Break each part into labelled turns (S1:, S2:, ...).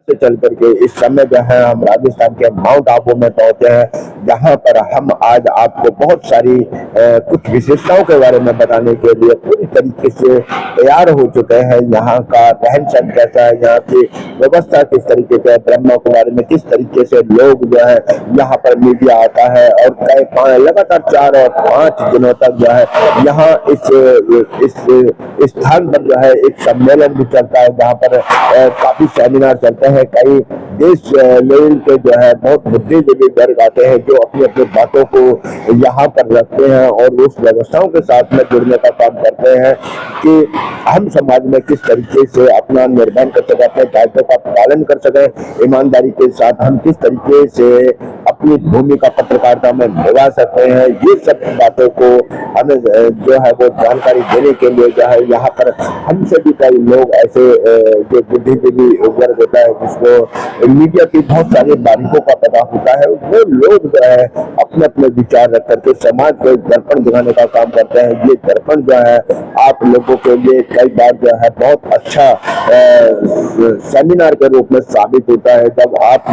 S1: से चल करके इस समय जो है हम राजस्थान के माउंट आबू में पहुंचे हैं, जहां पर हम आज आपको बहुत सारी कुछ विशेषताओं के बारे में बताने के लिए पूरी तरीके से तैयार हो चुके हैं। यहाँ का रहन सहन कैसा है, यहाँ की व्यवस्था किस तरीके से है, ब्रह्मा कुमारी में किस तरीके से लोग जो है यहाँ पर मीडिया आता है और कई लगातार 4 और 5 दिनों तक जो है यहाँ इस स्थान पर जो है एक सम्मेलन भी चलता है, जहाँ पर काफी सेमिनार चलते हैं। कई देश लेवल के जो है बहुत बुद्धिजीवी वर्ग आते हैं जो अपनी अपनी बातों को यहाँ पर रखते हैं और उस व्यवस्थाओं के साथ में जुड़ने का काम करते हैं कि हम समाज में किस तरीके से अपना निर्माण कर सकें, अपने दायित्व का पालन कर सकें, ईमानदारी के साथ हम किस तरीके से अपनी भूमिका पत्रकारिता में निभा सकते हैं। ये सब बातों को हमें जो है वो जानकारी देने के लिए जो है यहाँ पर हमसे भी कई लोग ऐसे जो बुद्धिजीवी वर्ग होता है जिसको मीडिया की बहुत सारी बारीकों का पता होता है, वो लोग जो है अपने अपने विचार रख करके समाज को दर्पण दिखाने का काम करते हैं। ये दर्पण जो है आप लोगों के लिए कई बार जो है बहुत अच्छा सेमिनार के रूप में साबित होता है। जब आप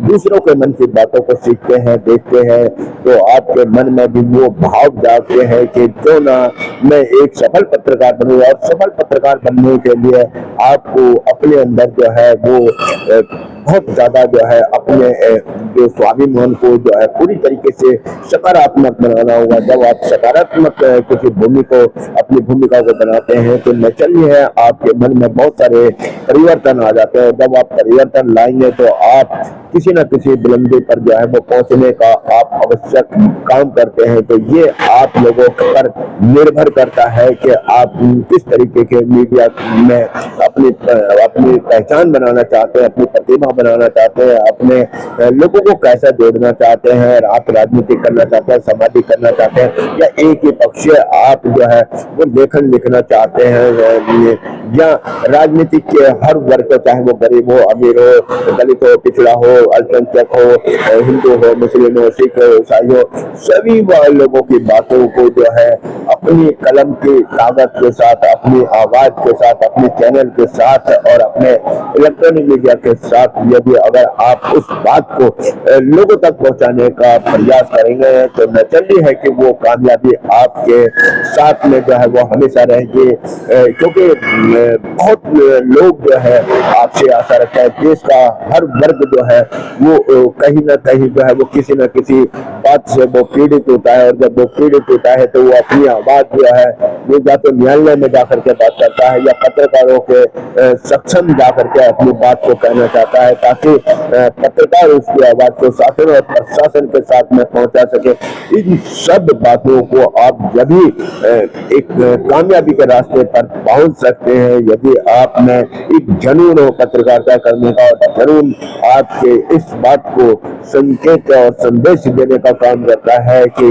S1: दूसरों के मन की बातों को सीखते हैं, देखते हैं, तो आपके मन में भी वो भाव जागते हैं कि क्यों ना मैं एक सफल पत्रकार बनूं। और सफल पत्रकार बनने के लिए आपको अपने अंदर जो है वो बहुत ज्यादा जो है अपने जो स्वाभिमान को जो है पूरी तरीके से सकारात्मक बनाना होगा। जब आप सकारात्मक किसी अपनी भूमिका को बनाते हैं तो नेचुरली है आपके मन में बहुत सारे परिवर्तन आ जाते हैं। जब आप परिवर्तन लाएंगे तो आप किसी न किसी बुलंदी पर जो है वो पहुंचने का आप आवश्यक काम करते हैं। तो ये आप लोगों पर निर्भर करता है कि आप किस तरीके के मीडिया में अपनी पहचान बनाना चाहते हैं, अपनी प्रतिभा बनाना चाहते हैं, अपने लोगों को कैसे जोड़ना चाहते हैं। आप राजनीति करना चाहते हैं, सामाजिक करना चाहते हैं, या एक ही पक्षीय आप जो है वो लेखन लिखना चाहते हैं, या राजनीतिक के हर वर्ग को, चाहे वो गरीब हो, अमीर हो, दलित हो, पिछड़ा हो, अल्पसंख्यक हो, हिंदू हो, मुस्लिम हो, सिख हो, ईसाई हो, सभी लोगों की बातों को जो है अपनी कलम की कागज के साथ, अपनी आवाज के साथ, अपने चैनल के साथ और अपने इलेक्ट्रॉनिक मीडिया के साथ यदि अगर आप उस बात को लोगों तक पहुंचाने का प्रयास करेंगे तो नेचुरली है कि वो कामयाबी आपके साथ में जो है वो हमेशा रहेगी। क्योंकि बहुत लोग जो है आपसे आशा रखता है, देश का हर वर्ग जो है वो कहीं ना कहीं जो है वो किसी न किसी बात से वो पीड़ित होता है, और जब वो पीड़ित होता है तो वो अपनी आवाज जो है वो जाके न्यायालय में जाकर के बात करता है या पत्रकारों के सक्षम जाकर के अपनी बात को कहना चाहता है, ताकि पत्रकार उसकी आवाज को शासन और प्रशासन के साथ में पहुंचा सके। इन सब बातों को आप जब भी एक कामयाबी के रास्ते पर पहुंच सकते हैं यदि आप में एक जुनून हो पत्रकारिता करने का, और जुनून आपके इस बात को संकेत और संदेश देने का काम करता है कि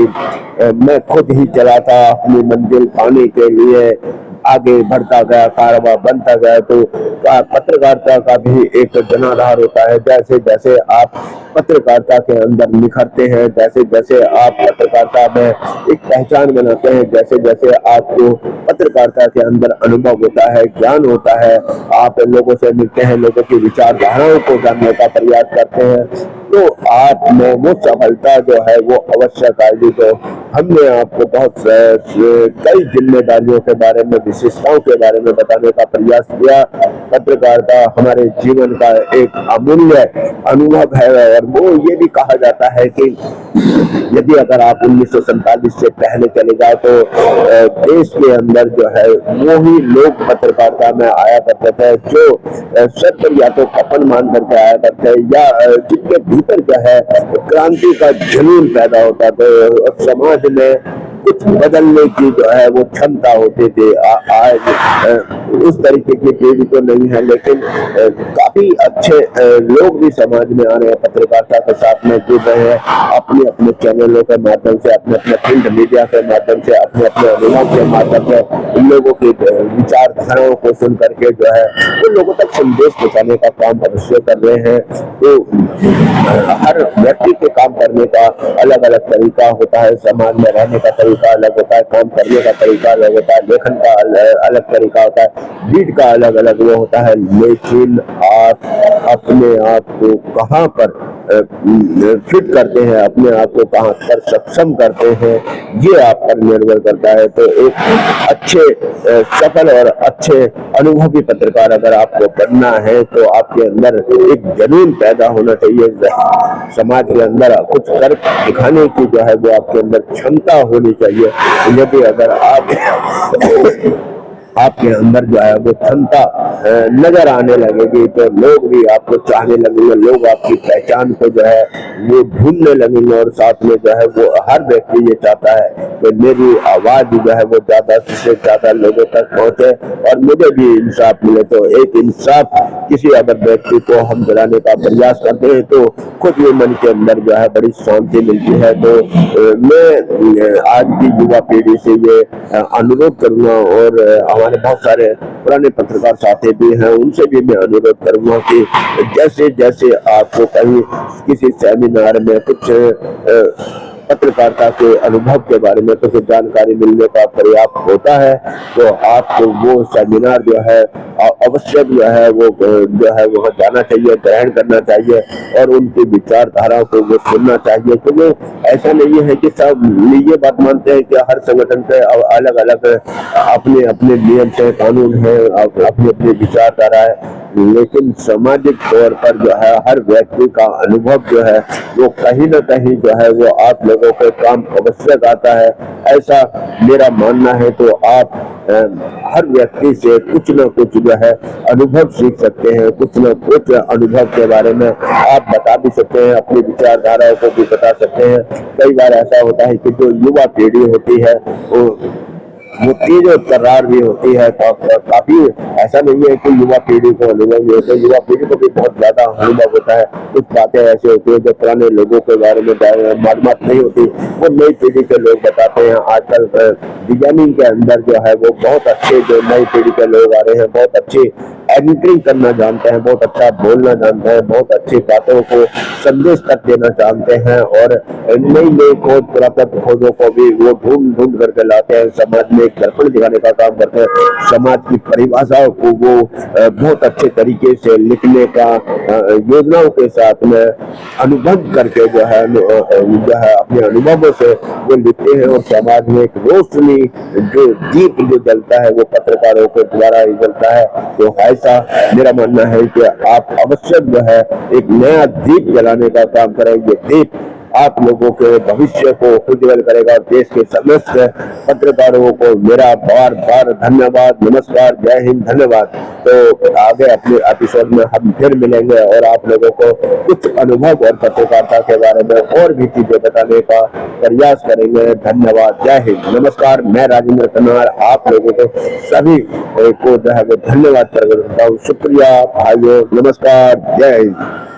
S1: मैं खुद ही चला था अपनी मंजिल पाने के लिए, आगे बढ़ता गया, कारवां बनता गया। तो पत्रकारिता का भी एक जनाधार होता है। जैसे जैसे आप पत्रकारिता के अंदर निखरते हैं, जैसे जैसे आप पत्रकारिता में एक पहचान बनाते हैं, जैसे जैसे आपको पत्रकारिता के अंदर अनुभव होता है, ज्ञान होता है, आप लोगों से मिलते हैं, लोगों की विचारधाराओं को जानने का प्रयास करते हैं, तो आप में वो सफलता जो है वो आवश्यक आएगी। तो हमने आपको बहुत कई जिम्मेदारियों के बारे में, विशेषताओं के बारे में बताने का प्रयास किया। पत्रकारिता हमारे जीवन का एक अमूल्य अनुभव है, और वो ये भी कहा जाता है कि यदि अगर आप 1947 से पहले चले जाए तो देश के अंदर जो है वो ही लोग पत्रकारिता में आया करते थे जो सत्य या तो कपन मान करके आया करते, या जिनके भीतर जो है क्रांति का जुनून पैदा होता था, समाज में कुछ बदलने की जो है वो क्षमता होती थी। आज उस तरीके की पीढ़ी तो नहीं है, लेकिन काफी अच्छे लोग भी समाज में आ रहे हैं, पत्रकारिता के साथ में जुड़ रहे हैं, अपने अपने चैनलों के माध्यम से, अपने अपने प्रिंट मीडिया के माध्यम से, अपने अपने अनुभव के माध्यम से लोगों की विचारधाराओं को सुन करके जो है उन लोगों तक संदेश पहुंचाने का काम अवश्य कर रहे हैं। तो हर व्यक्ति के काम करने का अलग अलग तरीका होता है, समाज में रहने का तरीका तरीका अलग होता है, काम करने का तरीका अलग होता है, लेखन का अलग तरीका होता है, बीट का अलग अलग वो होता है। लेकिन आप अपने आप को कहाँ पर फिट करते हैं, अपने आप को कहाँ पर सक्षम करते हैं, ये आप पर निर्भर करता है। तो एक अच्छे सफल और अच्छे अनुभवी पत्रकार अगर आपको बनना है तो आपके अंदर एक जुनून पैदा होना चाहिए, समाज के अंदर कुछ कर दिखाने की जो है वो आपके अंदर क्षमता होनी चाहिए। यदि अगर आपके अंदर जो है वो क्षमता नजर आने लगेगी तो लोग भी आपको चाहने लगेंगे, लोग आपकी पहचान को जो है वो ढूंढने लगेंगे। और साथ में जो है वो हर व्यक्ति ये चाहता है कि मेरी आवाज जो है वो ज्यादा से ज्यादा लोगों तक पहुंचे और मुझे भी इंसाफ मिले। तो एक इंसाफ किसी अगर व्यक्ति को हम दिलाने का प्रयास करते हैं तो खुद भी मन के अंदर जो है बड़ी शांति मिलती है। तो मैं आज की युवा पीढ़ी से ये अनुरोध करूंगा और हमारे बहुत सारे पुराने पत्रकार साथी भी हैं, उनसे भी मैं अनुरोध करूंगा कि जैसे जैसे आपको कहीं किसी सेमिनार में कुछ पत्रकारिता के अनुभव के बारे में कुछ जानकारी मिलने का पर्याप्त होता है तो आपको वो सेमिनार जो है अवश्य जो है वो जो है वहाँ जाना चाहिए, ग्रहण करना चाहिए और उनकी विचारधारा को वो सुनना चाहिए। क्योंकि ऐसा नहीं है कि सब ये बात मानते हैं कि हर संगठन के अलग अलग अपने अपने नियम से कानून है, अपनी अपनी विचारधारा है, लेकिन सामाजिक तौर पर जो है हर व्यक्ति का अनुभव जो है वो कहीं ना कहीं जो है वो आप लोगों के काम अवश्य आता है, ऐसा मेरा मानना है। तो आप हर व्यक्ति से कुछ न कुछ जो है अनुभव सीख सकते हैं, कुछ न कुछ अनुभव के बारे में आप बता भी सकते हैं, अपनी विचारधाराओं को भी बता सकते हैं। कई बार ऐसा होता है कि जो युवा पीढ़ी होती है वो तेज और तर्रार भी होती है, काफी ऐसा नहीं है कि युवा पीढ़ी को अनुभव नहीं होता, युवा पीढ़ी को भी बहुत ज्यादा अनुभव होता है। कुछ बातें ऐसी होती है जो पुराने लोगों के बारे में मालूमात नहीं होती, वो नई पीढ़ी के लोग बताते हैं। आजकल डिजाइनिंग के अंदर जो है वो बहुत अच्छे जो नई पीढ़ी के लोग आ रहे हैं, बहुत अच्छी एडिटिंग करना जानते हैं, बहुत अच्छा बोलना जानते हैं, बहुत अच्छी बातों को संदेश तक देना जानते हैं और नई नई खोज पुरातत्व खोजों को भी वो ढूंढ ढूंढ करके लाते हैं, समाज में दर्पण दिखाने का काम करते हैं, समाज की परिभाषाओं को वो बहुत अच्छे तरीके से लिखने का योजनाओं के साथ में अनुभव करके जो है अपने अनुभवों से वो लिखते हैं और समाज में एक रोशनी जो दीप जो जलता है वो पत्रकारों के द्वारा ही जलता है। तो ऐसा मेरा मानना है कि आप अवश्य जो है एक नया दीप जलाने का काम करेंगे। दीप आप लोगों के भविष्य को उज्जवल करेगा। देश के समस्त पत्रकारों को मेरा बार बार धन्यवाद, नमस्कार, जय हिंद, धन्यवाद। तो आगे अपने एपिसोड में हम फिर मिलेंगे और आप लोगों को कुछ अनुभव और पत्रकारिता के बारे में और भी चीजें बताने का प्रयास करेंगे। धन्यवाद, जय हिंद, नमस्कार। मैं राजेंद्र कन्हार आप लोगों को सभी को जो है वो धन्यवाद प्रकट करता हूँ। शुक्रिया भाइयों, नमस्कार, जय हिंद।